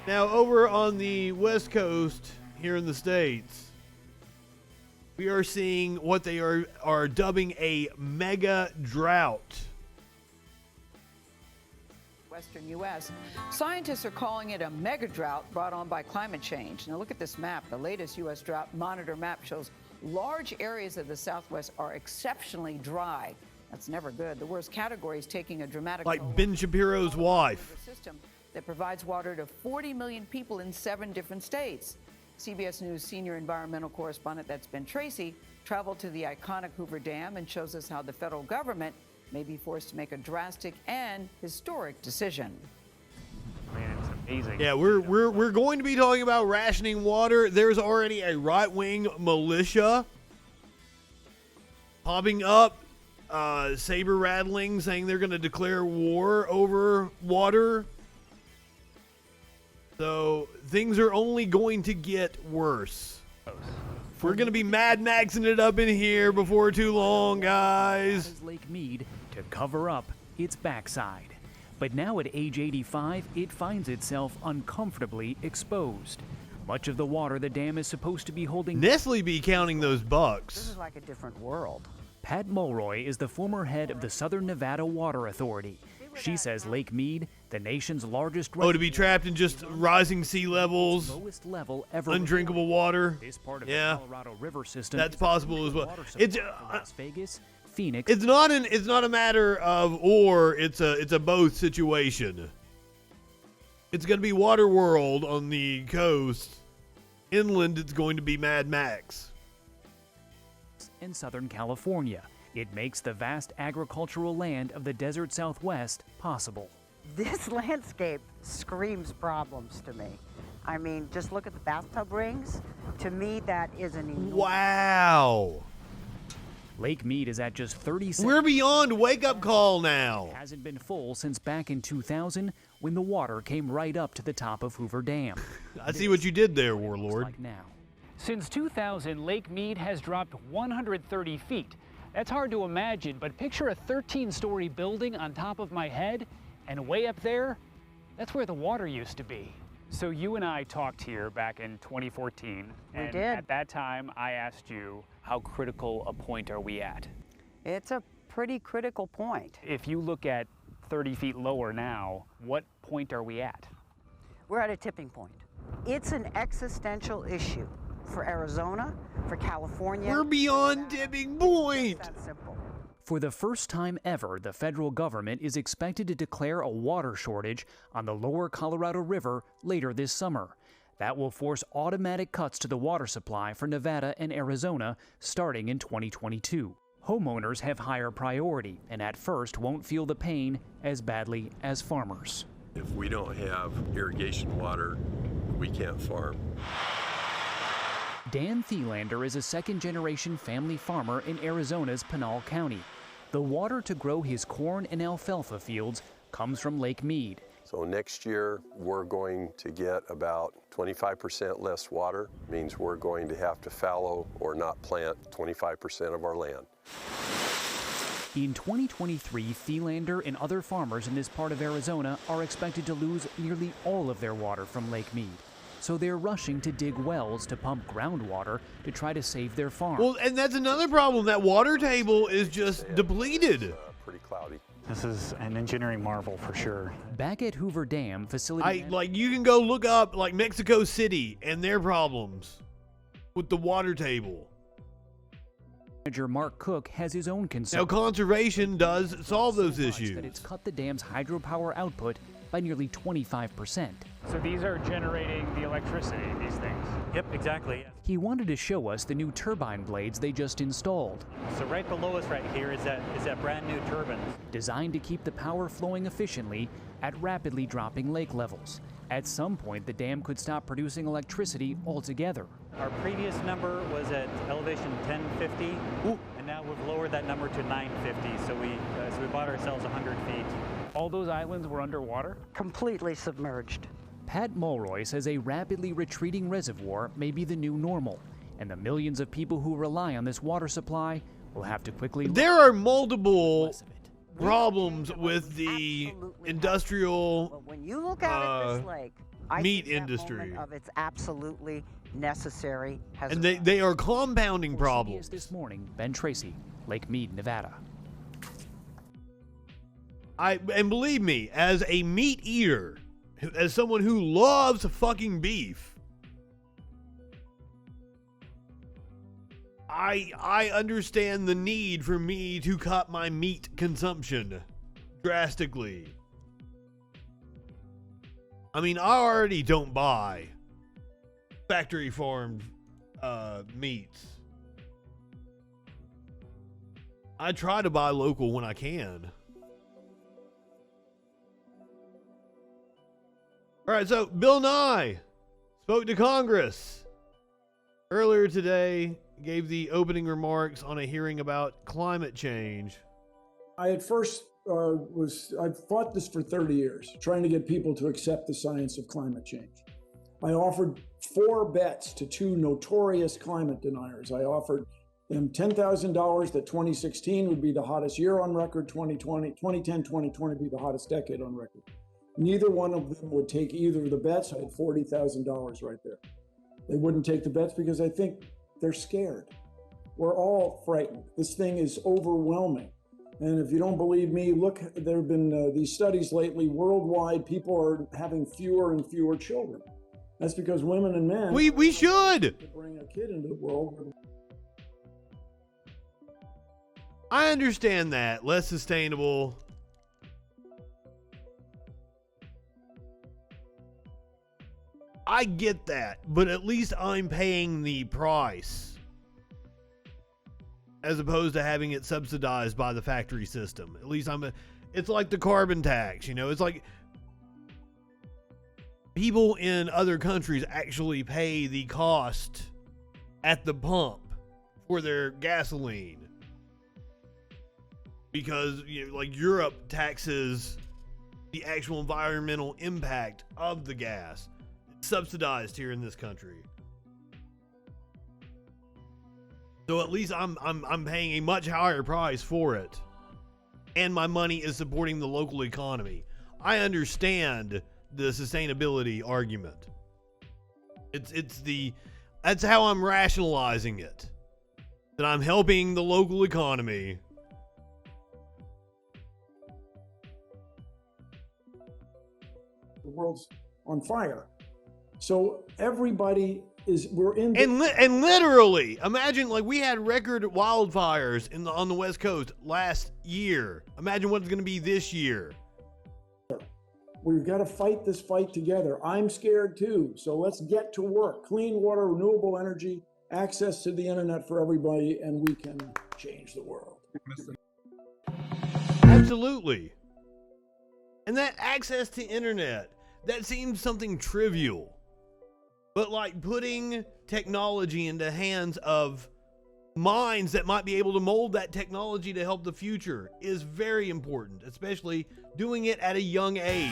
Now, over on the West Coast here in the States, we are seeing what they are dubbing a mega drought. Western U.S. Scientists are calling it a mega drought brought on by climate change. Now look at this map. The latest U.S. Drought Monitor map shows large areas of the Southwest are exceptionally dry. That's never good. The worst category is taking a dramatic Like toll Ben Shapiro's wife. a system that provides water to 40 million people in 7 different states. CBS News senior environmental correspondent, that's Ben Tracy, traveled to the iconic Hoover Dam and shows us how the federal government may be forced to make a drastic and historic decision. Man, it's amazing. Yeah, we're going to be talking about rationing water. There's already a right-wing militia popping up, saber rattling, saying they're going to declare war over water. So things are only going to get worse. We're going to be Mad Maxing it up in here before too long, guys. Lake Mead to cover up its backside. But now at age 85, it finds itself uncomfortably exposed. Much of the water the dam is supposed to be holding... Nestle be counting those bucks. This is like a different world. Pat Mulroy is the former head of the Southern Nevada Water Authority. She says Lake Mead, the nation's largest... Oh, to be trapped in just rising sea levels, lowest level ever undrinkable water. This part of Yeah, the Colorado River system that's possible as well. It's Las Vegas, Phoenix. it's not a matter of or, it's a both situation. It's going to be Water World on the coast. Inland, it's going to be Mad Max. in Southern California. It makes the vast agricultural land of the desert Southwest possible. This landscape screams problems to me. I mean, just look at the bathtub rings. To me, that is an enormous... Wow. Lake Mead is at just 37. We're beyond wake-up call now. It hasn't been full since back in 2000 when the water came right up to the top of Hoover Dam. I see what you did there, Warlord. Like now. Since 2000, Lake Mead has dropped 130 feet. That's hard to imagine, but picture a 13-story building on top of my head, and way up there, that's where the water used to be. So you and I talked here back in 2014, and did. At that time I asked you, how critical a point are we at? It's a pretty critical point. If you look at 30 feet lower now, what point are we at? We're at a tipping point. It's an existential issue for Arizona, for California. We're beyond tipping point. It's that simple. For the first time ever, the federal government is expected to declare a water shortage on the lower Colorado River later this summer. That will force automatic cuts to the water supply for Nevada and Arizona starting in 2022. Homeowners have higher priority and at first won't feel the pain as badly as farmers. If we don't have irrigation water, we can't farm. Dan Thielander is a second-generation family farmer in Arizona's Pinal County. The water to grow his corn and alfalfa fields comes from Lake Mead. So next year, we're going to get about 25% less water. Means we're going to have to fallow or not plant 25% of our land. In 2023, Thielander and other farmers in this part of Arizona are expected to lose nearly all of their water from Lake Mead. So they're rushing to dig wells to pump groundwater to try to save their farm. Well, and that's another problem. That water table is just depleted. Pretty cloudy. This is an engineering marvel for sure. Back at Hoover Dam, facility You can go look up like Mexico City and their problems with the water table. manager Mark Cook has his own concern. Now, conservation does solve those issues. That it's cut the dam's hydropower output by nearly 25%. So these are generating the electricity, these things? Yep, exactly. He wanted to show us the new turbine blades they just installed. So right below us right here is that brand new turbine. Designed to keep the power flowing efficiently at rapidly dropping lake levels. At some point, the dam could stop producing electricity altogether. Our previous number was at elevation 1050, and now we've lowered that number to 950. So we bought ourselves 100 feet. All those islands were underwater? Completely submerged. Pat Mulroy says a rapidly retreating reservoir may be the new normal, and the millions of people who rely on this water supply will have to quickly... There are multiple problems with the industrial But when you look out at this lake, I meat think that industry. moment of it's absolutely necessary has And arrived. they are compounding For problems. CBS This Morning, Ben Tracy, Lake Mead, Nevada. And believe me, as a meat eater, as someone who loves fucking beef, I understand the need for me to cut my meat consumption drastically. I mean, I already don't buy factory farmed meats. I try to buy local when I can. All right, so Bill Nye spoke to Congress earlier today, gave the opening remarks on a hearing about climate change. I at first I've fought this for 30 years, trying to get people to accept the science of climate change. I offered 4 bets to 2 notorious climate deniers. I offered them $10,000 that 2016 would be the hottest year on record, 2010, 2020 be the hottest decade on record. Neither one of them would take either of the bets. I had $40,000 right there. They wouldn't take the bets because I think they're scared. We're all frightened. This thing is overwhelming. And if you don't believe me, look, there have been these studies lately worldwide. People are having fewer and fewer children. That's because women and men. We should. To bring a kid into the world. I understand that. Less sustainable. I get that, but at least I'm paying the price as opposed to having it subsidized by the factory system. At least it's like the carbon tax, you know, it's like people in other countries actually pay the cost at the pump for their gasoline. Because, you know, like Europe taxes the actual environmental impact of the gas. It's subsidized here in this country. So at least I'm paying a much higher price for it. And my money is supporting the local economy. I understand the sustainability argument. That's how I'm rationalizing it. That I'm helping the local economy. The world's on fire. So everybody we're in. And literally, imagine, like, we had record wildfires on the West Coast last year. Imagine what it's going to be this year. We've got to fight this fight together. I'm scared too. So let's get to work. Clean water, renewable energy, access to the internet for everybody, and we can change the world. Absolutely. And that access to internet, that seems something trivial. But like putting technology into hands of minds that might be able to mold that technology to help the future is very important, especially doing it at a young age.